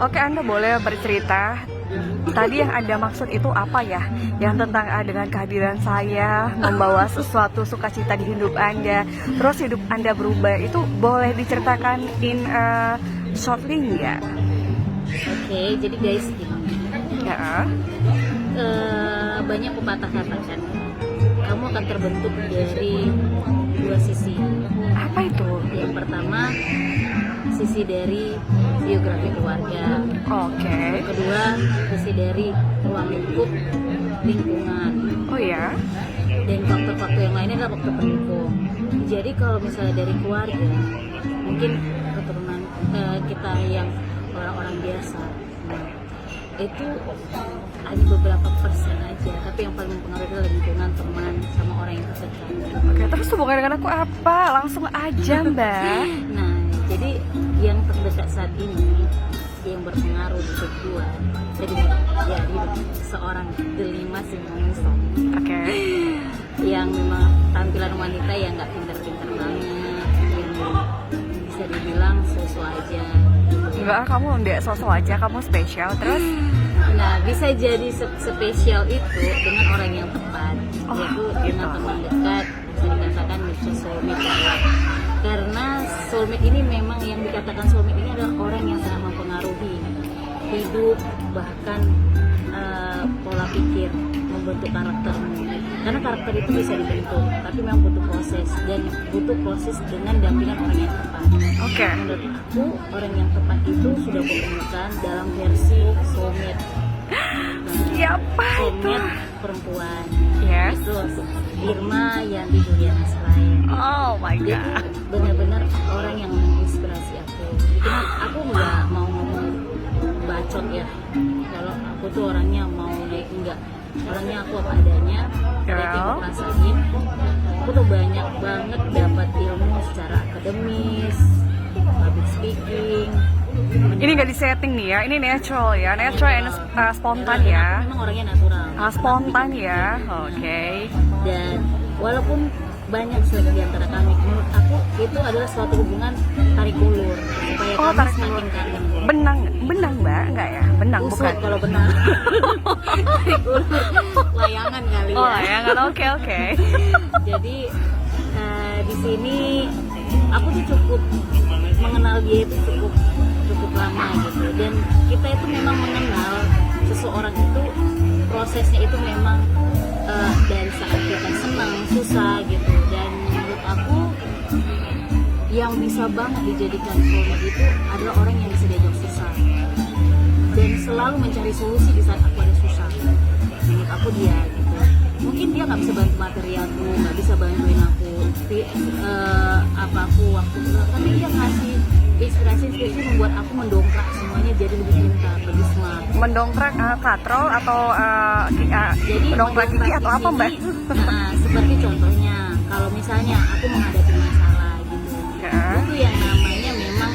Oke, Anda boleh bercerita. Tadi yang Anda maksud itu apa ya? Yang tentang dengan kehadiran saya membawa sesuatu sukacita di hidup Anda, terus hidup Anda berubah, itu boleh diceritakan in shortly nggak? Oke, jadi guys gini, Ya. banyak pepatah kata kan, kamu akan terbentuk dari dua sisi. Apa itu? Yang pertama, sisi dari biografi keluarga. Oke. Yang kedua, sisi dari ruang lingkup lingkungan. Oh ya. Dan faktor-faktor yang lainnya adalah faktor pendukung. Jadi kalau misalnya dari keluarga, mungkin keturunan kita yang orang-orang biasa, itu hanya beberapa persen aja, tapi yang paling mempengaruhi adalah lingkungan, teman, sama orang yang terdekat. Oke, terus hubungan dengan aku apa? Langsung aja, Mbak. Nah, jadi yang terdekat saat ini yang berpengaruh di hidup gua, jadi ya hidup seorang Delima Simonison. Oke. Yang memang tampilan wanita yang nggak pintar-pintar banget, yang bisa dibilang so-so aja. Enggak, kamu enggak sosok aja, kamu spesial. Terus Nah, bisa jadi spesial itu dengan orang yang tepat, yaitu dengan teman dekat, bisa dikatakan mutual soulmate ya. Karena soulmate ini memang yang dikatakan soulmate ini adalah orang yang sangat mempengaruhi hidup, bahkan pola pikir, membentuk karaktermu. Karena karakter itu bisa dibentuk, tapi memang butuh proses, dan butuh proses dengan dampingan orang yang tepat. oke. Menurut aku, orang yang tepat itu sudah ditemukan dalam versi soulmate. Siapa itu? Soulmate perempuan. Yes. Itu Irma Yanti Juliana Selain. Oh my Dia god. tuh benar-benar orang yang menginspirasi aku. Jadi aku nggak mau ngomong bacot ya. Kalau aku tuh orangnya mau naik enggak. Orangnya aku apa adanya. Dari yang aku rasain, aku tuh banyak banget dapat ilmu secara akademis, public speaking. Ini nggak disetting nih ya, ini natural ya, natural and spontan ya. Memang orangnya natural. Spontan ya, oke. Dan walaupun banyak selek di antara kami, menurut aku itu adalah suatu hubungan tarik ulur supaya kami Tarik semakin ulur. kangen. Benang, benang Mbak, enggak ya? Benang Usut bukan? kalau benar. Tarik ulur, layangan kali ya. Oh ya kan, oke. Jadi di sini aku tuh cukup mengenal dia itu cukup lama gitu, dan kita itu memang mengenal seseorang itu prosesnya itu memang dari saat kita senang, susah gitu. Dan menurut aku yang bisa banget dijadikan soulmate itu adalah orang yang bisa diajak susah dan selalu mencari solusi di saat aku ada susah. Menurut aku dia gitu. Mungkin dia nggak bisa bantu materialku, nggak bisa bantuin aku apa aku waktu itu, tapi dia ngasih inspirasi membuat aku mendongkrak semuanya jadi lebih pintar, lebih smart. Mendongkrak katrol atau Jadi mendongkrak gigi atau apa Mbak? Nah, seperti contohnya kalau misalnya aku menghadapi masalah gitu, itu yang namanya memang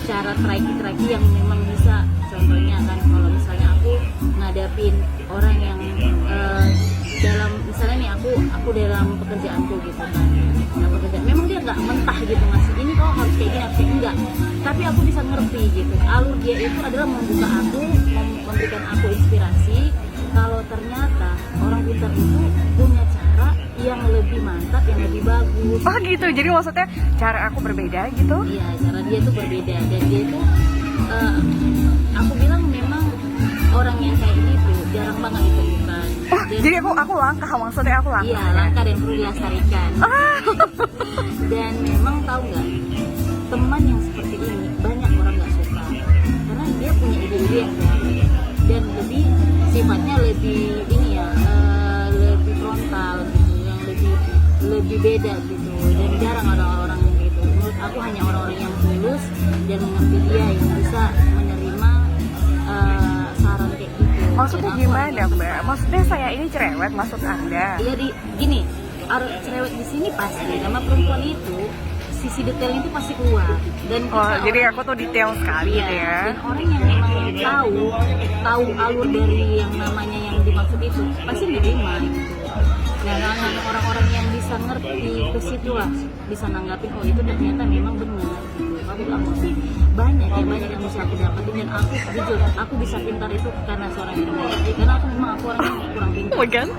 cara triki yang memang bisa. Contohnya kan kalau misalnya aku ngadapin orang yang dalam misalnya nih aku dalam pekerjaanku gitu kan, dalam pekerjaan memang dia nggak mentah gitu ngasih ini kok harus kayak gini, harus kayak enggak, tapi aku bisa ngerti gitu alur dia itu adalah membuka aku, memberikan aku inspirasi kalau ternyata orang pintar itu punya cara yang lebih mantap, yang lebih bagus. Oh gitu, jadi maksudnya cara aku berbeda gitu? Iya, cara dia tuh berbeda, dan dia tuh aku bilang memang orang yang kayak gitu jarang banget ditemukan. Oh, jadi aku langka, maksudnya aku langka. Iya, langka dan perlu dilestarikan. Dan memang tahu nggak, teman yang seperti ini banyak orang nggak suka karena dia punya ide-ide yang kreatif dan lebih sifatnya lebih ini ya, lebih frontal gitu, yang lebih beda gitu, dan jarang orang-orang gitu. Menurut aku hanya orang-orang yang tulus dan mengerti dia yang bisa menerima saran kayak gitu. Maksudnya gimana Mbak? Maksudnya saya ini cerewet maksud Anda? Iya, gini, cerewet di sini pasti nama perempuan itu sisi detailnya itu pasti keluar, dan kita jadi aku tuh detail sekali gitu ya. Dan orang yang memang tahu alur dari yang namanya yang dimaksud itu pasti diterima gitu. Nah, orang-orang yang bisa ngerti ke situ lah bisa nanggapin, oh itu ternyata memang benar gitu. aku bilang sih banyak yang bisa aku dapatin, dan aku jujur aku bisa pintar itu karena seorang Indonesia, karena aku memang aku orangnya kurang pintar. Oh my God.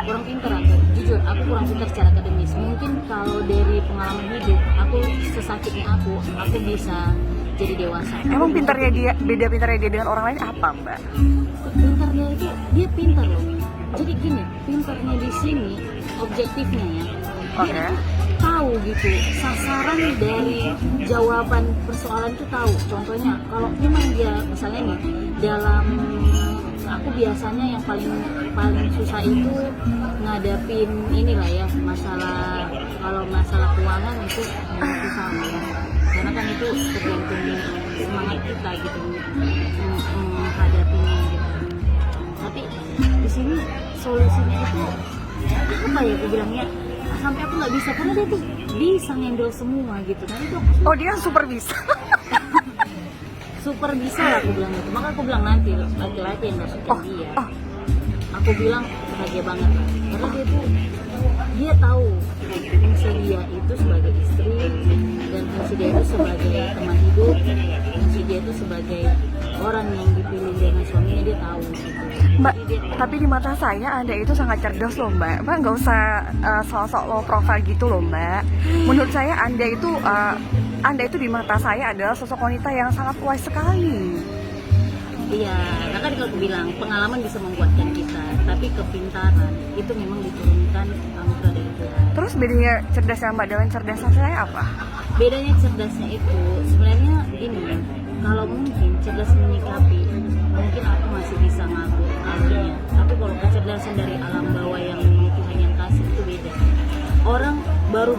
Kurang pintar aku, jujur aku kurang pintar secara akademis. Mungkin kalau dari pengalaman hidup aku sesakitnya aku bisa jadi dewasa. Emang pintarnya dia, beda pintarnya dia dengan orang lain apa, Mbak? Pintarnya itu dia pintar loh. Jadi gini, pintarnya di sini objektifnya ya. Oke. Dia tahu gitu sasaran dari jawaban persoalan itu tahu. Contohnya kalau memang dia misalnya nih dalam aku biasanya yang paling susah itu ngadapin inilah ya masalah, kalau masalah keuangan itu susah ya, karena kan itu tergantung semangat kita gitu menghadapinya gitu. Tapi di sini solusinya itu apa ya aku bilangnya, sampai aku nggak bisa karena dia tuh bisa ngendel semua gitu. Nanti tuh Oh, dia super bisa. super bisa lah aku bilang gitu. Maka aku bilang nanti laki-laki yang masukin dia. Aku bilang bahagia banget lah. Karena dia tahu fungsi dia itu sebagai istri, dan fungsi dia itu sebagai teman hidup, fungsi dia itu sebagai orang yang dipilih dengan suaminya, dia tahu gitu. Mbak, Jadi dia, tapi di mata saya Anda itu sangat cerdas loh, Mbak. Mbak nggak usah sok-sok low profile gitu loh, Mbak. Menurut saya Anda itu di mata saya adalah sosok wanita yang sangat wise sekali. iya, nah kan kalau aku bilang pengalaman bisa membuatkan kita, tapi kepintaran itu memang diturunkan anugerah dari Tuhan. Terus bedanya cerdasnya Mbak dengan cerdasnya saya apa? Bedanya cerdasnya itu sebenarnya ini, kalau mungkin cerdas menyikapi, mungkin aku masih bisa ngaku alurnya. Tapi kalau kecerdasan dari alam bawah yang Tuhan yang kasih itu beda. Orang baru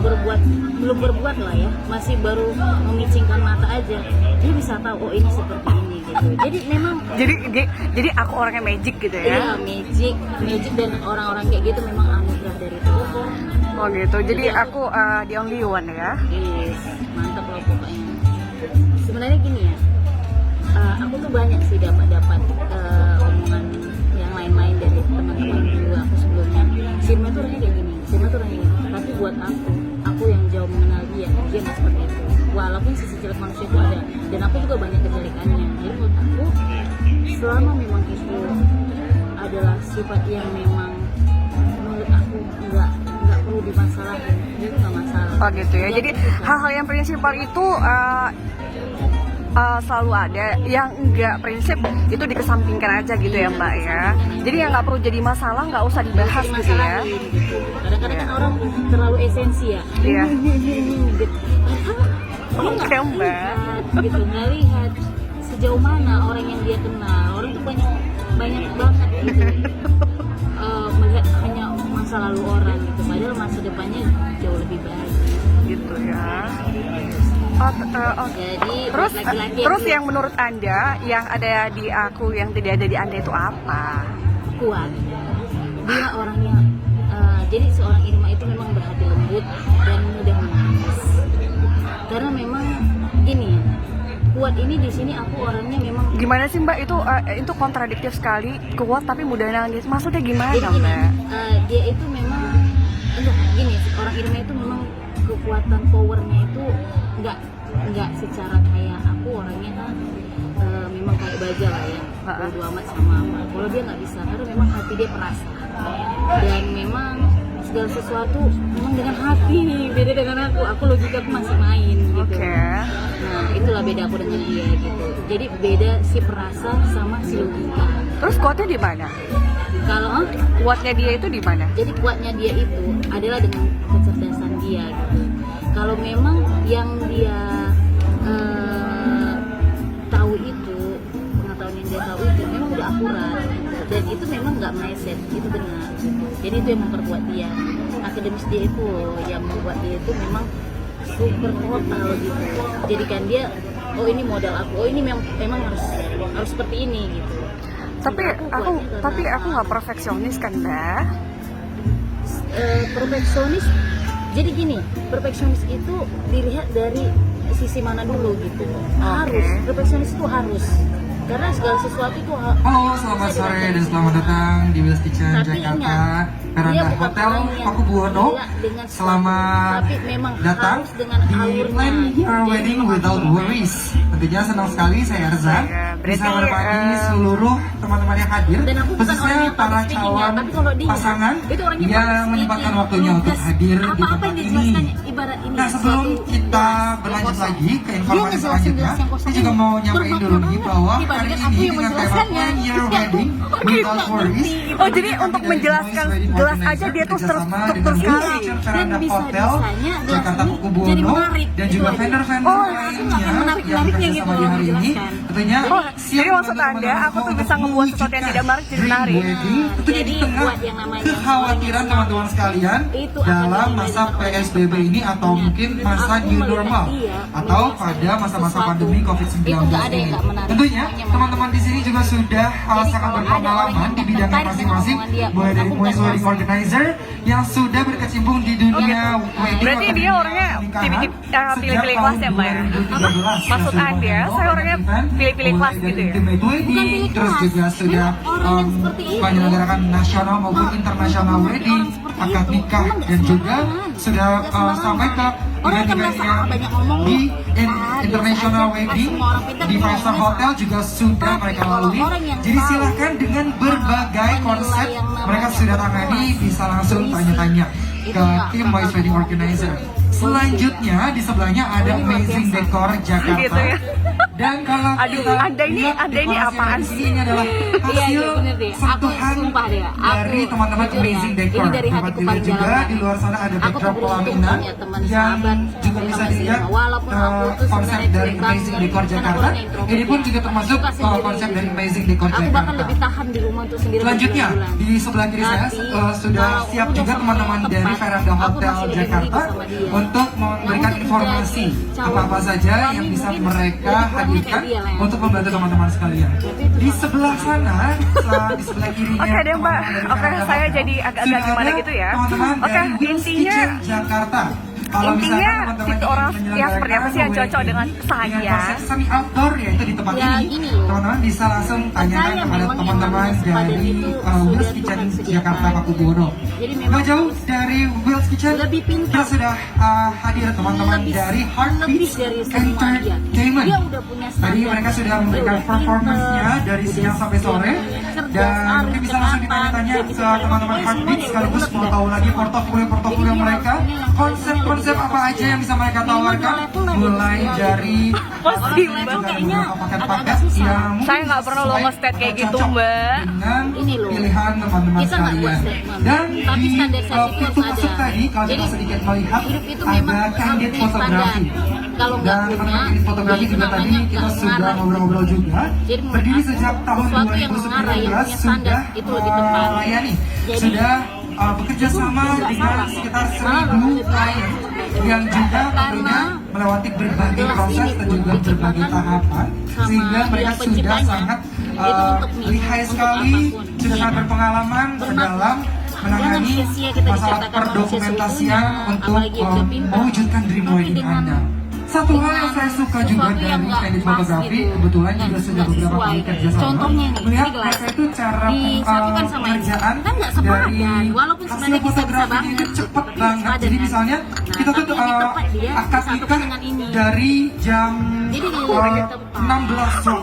belum berbuat lah ya, masih baru memicingkan mata aja, dia bisa tahu oh ini seperti ini gitu. Jadi memang Jadi aku orangnya magic gitu iya ya. magic dan orang-orang kayak gitu memang anugerah dari Tuhan. Oh gitu. Jadi aku the only one ya. Yes, mantap loh pokoknya. Sebenarnya gini ya, aku tuh banyak sih dapat omongan yang lain-lain dari teman-teman dulu aku sebelumnya. Sirma tuh orangnya kayak gini, Sirma tuh orangnya gini. Tapi buat aku yang jauh mengenal dia nggak seperti itu. Walaupun sisi jelek manusia itu ada, dan aku juga banyak kejelekannya. Jadi menurut aku, selama memang itu adalah sifat yang memang menurut aku nggak perlu dimasalahin, itu nggak masalah. Oh gitu ya. Jadi hal-hal yang prinsipal itu selalu ada, yang enggak prinsip itu dikesampingkan aja gitu ya, Mbak ya. Jadi yang nggak perlu jadi masalah nggak usah dibahas gitu ya. Kadang-kadang kan orang terlalu esensi ya. Iya. Gitu. Oke, Mbak. Gitu, nggak lihat sejauh mana orang yang dia kenal. Orang tuh banyak banget gitu. Melihat hanya masa lalu orang gitu, padahal masa depannya jauh lebih baik Gitu ya. Jadi Terus buat laki-laki terus yang menurut Anda yang ada di aku yang tidak ada di Anda itu apa? kuat, dia orangnya jadi seorang Irma itu memang berhati lembut dan mudah menangis. Karena memang gini ya, kuat ini di sini aku orangnya memang Gimana sih, Mbak? Itu kontradiktif sekali, kuat tapi mudah nangis. Maksudnya gimana, jadi gini, Mbak? dia itu memang enggak gini, orang Irma itu memang kekuatan powernya itu enggak secara kayak aku orangnya kan memang kayak baja lah ya, bodo amat sama apa. Kalau dia nggak bisa, karena memang hati dia perasa, dan memang segala sesuatu memang dengan hati. Beda dengan aku logika aku masih main gitu. Oke. Nah itulah beda aku dengan dia gitu. Jadi beda si perasa sama si logika. Terus kuatnya di mana? Kalau Kuatnya dia itu di mana? jadi kuatnya dia itu adalah dengan kecerdasan dia gitu. Kalau memang yang dia tahu itu, pengetahuan yang dia tahu itu memang udah akurat, dan itu memang nggak meleset, itu benar gitu. Jadi itu yang memperkuat dia. Akademis dia itu yang membuat dia itu memang super total gitu. Jadikan dia, oh ini modal aku, oh ini memang harus seperti ini gitu. Tapi aku nggak perfeksionis kan, Mbak? Perfeksionis, jadi gini, perfeksionis itu dilihat dari sisi mana dulu gitu. Harus perfeksionis itu harus, karena segala sesuatu itu Halo, selamat sore dan selamat datang di Will's Kitchen Tapi Jakarta, ingat, Veranda dia bukan Hotel orang yang Pakubuwono. gila dengan Selamat tapi memang datang harus dengan di alurnya. Plan Your Jadi Wedding memang Without harus. Worries. Tentunya senang sekali saya Erzan bisa Berarti, menemani seluruh teman-teman yang hadir, Dan aku bukan orang khususnya yang para public speaking ya, calon tapi kalau dia pasangan itu orangnya yang public menyempatkan speaking, waktunya untuk lugas. hadir di Apa-apa tempat yang ini. dijelaskannya, ibarat ini Nah, sebelum suatu kita das berlanjut yang lagi ke kosong. informasi Dia selanjutnya, ngejelasin yang saya juga mau nyampein dulu nih bahwa hari dibandingkan ini aku yang dengan tema menjelaskannya. Plan Your Wedding Without Worries. Oh, jadi untuk menjelaskan jelas aja dia tuh struktur sekali. Dan bisa-bisanya Jakarta jelas ini Pakubuwono jadi menarik, dan itu juga aja. vendor-vendor Oh, lainnya akan menarik-menariknya yang gitu bekerja sama di hari ini. menjelaskan. Tentunya Oh, siap jadi maksud membantu Anda, aku tuh teman-teman bisa untuk ngebuat sesuatu yang tidak menarik jadi dream menarik. wedding. Tentunya di Jadi tengah buat yang namanya kekhawatiran teman-teman sekalian itu akan dalam jadi masa wedding orang PSBB ini atau Iya. mungkin Dan masa aku new melihat normal dia atau menjelaskan pada masa-masa sesuatu. pandemi COVID-19 Itu nggak ada yang ini. nggak menarik. Tentunya Semuanya teman-teman di sini juga sudah Jadi sangat kalau ada berpengalaman orang yang di bidangnya tertarik masing-masing, dengan omongan dia, mulai dari aku mulai bukan wedding organizer yang sudah berkecimpung di dunia wedding. Berarti atau dia dunia orangnya pernikahan pilih-pilih sejak kelas ya, tahun Mbak ya? 2013. Maksud Sudah Anda, membawa saya orangnya event, pilih-pilih mulai kelas dari gitu ya? intimate Bukan wedding, pilih terus kelas. juga sudah Memang orang yang seperti itu. menyelenggarakan nasional maupun Oh, internasional orang wedding, seperti akad itu. nikah, Emang nggak dan juga sembarangan. sudah Nggak sembarangan. sampai ke Orang yang event-event merasa yang banyak ngomong, di biasa international aja. wedding Semua orang pintar di juga Five Star ngomongnya Hotel sama. juga sudah Tapi mereka kalau lalui. orang yang Jadi tahu silahkan dengan berbagai menilai konsep yang namanya mereka sudah tangani, bisa langsung berisi, tanya-tanya itu ke nggak tim bakal Boys Wedding Organizer. Selanjutnya di sebelahnya ada Ini luar Amazing biasa. Decor Jakarta. Gitu ya. Dan kalau Aduh, kita Anda ini- lihat Anda ini dekorasi yang apaan ada di sini, ini adalah Iya, hasil bener deh. Aku sentuhan sumpah deh. dari teman-teman jujur ya, Amazing Decor. ini dari Dapat hatiku dilihat paling juga dalam. di luar sana ada Aku backdrop tuh beruntung pelaminan punya teman yang sahabat juga bisa Amazing. dilihat Walaupun aku tuh konsep sebenarnya dari jelek Amazing banget, Decor karena Jakarta. orangnya introvert Ini pun ya. juga termasuk Suka sendiri. konsep dari Amazing Decor Aku bahkan Jakarta. lebih tahan di rumah untuk sendiri. Selanjutnya berbulan-bulan. di sebelah kiri saya Tapi, sudah kalau siap udah juga sama teman-teman tempat, dari Veranda aku Hotel masih lebih Jakarta milih sama dia. untuk memberikan Nah, untuk informasi menjadi calon apa-apa saja suami yang bisa mungkin mereka lebih kurangnya hadirkan kayak dia lah ya. untuk membantu teman-teman sekalian. Di sebelah sana, di sebelah kirinya Oke deh, Mbak. teman-teman dari Oke, Veranda saya Hotel, jadi agak-agak sudah gimana ada gitu ya. teman-teman Oke, dari Will's intinya- Kitchen Jakarta. Kalau Intinya, misalkan teman-teman tipe ingin orang yang menyelenggarakan seperti apa sih yang cocok wedding dengan saya? konsep semi outdoor yaitu di tempat Ya, ini, gini loh. teman-teman bisa langsung tanyakan Saya kepada memang teman-teman yang namanya dari itu Will's sudah Kitchen Tuhan sediakan. Jakarta Pakubuwono. Jadi memang Gak jauh dari Will's Kitchen, lebih pintar. kita sudah hadir teman-teman Lebih- dari lebih Heartbeats dari semua dia. Entertainment. Dia udah punya standar. Tadi mereka sudah Dia memberikan udah performance-nya pinter, dari udah siang sampai sore, cerdas, dan arif, mungkin bisa langsung cekatan, ditanya-tanya dia ke bisa teman-teman pokoknya Heartbeats semuanya sekaligus udah mau bener. tahu lagi portofolio Jadi dia mereka, lakukannya yang konsep-konsep lebih apa atas aja dia. yang bisa mereka Memang tawarkan, level-nya mulai dia. dari Pasti, Orang Mbak. level kayaknya beberapa paket-paket agak-agak susah. yang mungkin Saya nggak pernah loh sesuai nge-state kayak atau gitu, cocok Mbak. dengan Ini loh. pilihan teman-teman Kita nggak buat sekalian. statement. Dan Tapi di standarisasi itu pintu harus masuk ada. tadi kalau kita Jadi, sedikit melihat hidup itu ada memang harus candid punya fotografi. standar. Kalau nggak Dan punya, teman-teman candid fotografi itu juga tadi namanya kita nggak sudah mengarah. ngobrol-ngobrol juga. Jadi menurut Berdiri aku, sejak tahun sesuatu yang mengarah, yang 2019 punya standar, sudah itu lebih tepat. melayani, Jadi, sudah bekerja itu sama nggak dengan salah. sekitar Malah 1.000 lebih klien yang juga tentunya melewati berbagai gelas proses ini dan pun juga berbagai diciptakan tahapan sama sehingga mereka yang sudah penciptanya. sangat Itu untuk minum, lihai untuk sekali, apapun. sudah sangat Iya. berpengalaman Bermakna. dalam menangani Jangan sia-sia kita masalah diciptakan manusia perdokumentasian seutuhnya, untuk apalagi yang udah pintar. mewujudkan dream Tapi wedding dengan- Anda. Satu hal yang saya suka juga sesuatu yang dari nggak candid pas fotografi, gitu. kebetulan juga Nggak- sudah nggak beberapa sesuai. kali kerja sama. Contohnya nih, Melihat ini gelas. mereka itu cara Disatukan sama ini. pengerjaan Kan nggak sepadan. dari Walaupun hasil sebenarnya bisa fotografinya banget. itu cepet Tapi banget. sepadan Jadi kan. misalnya Nah, kita tuh tapi lebih tepat dia akad disatukan nikah dengan ini. dari jam Jadi lebih tepat. 16 waktu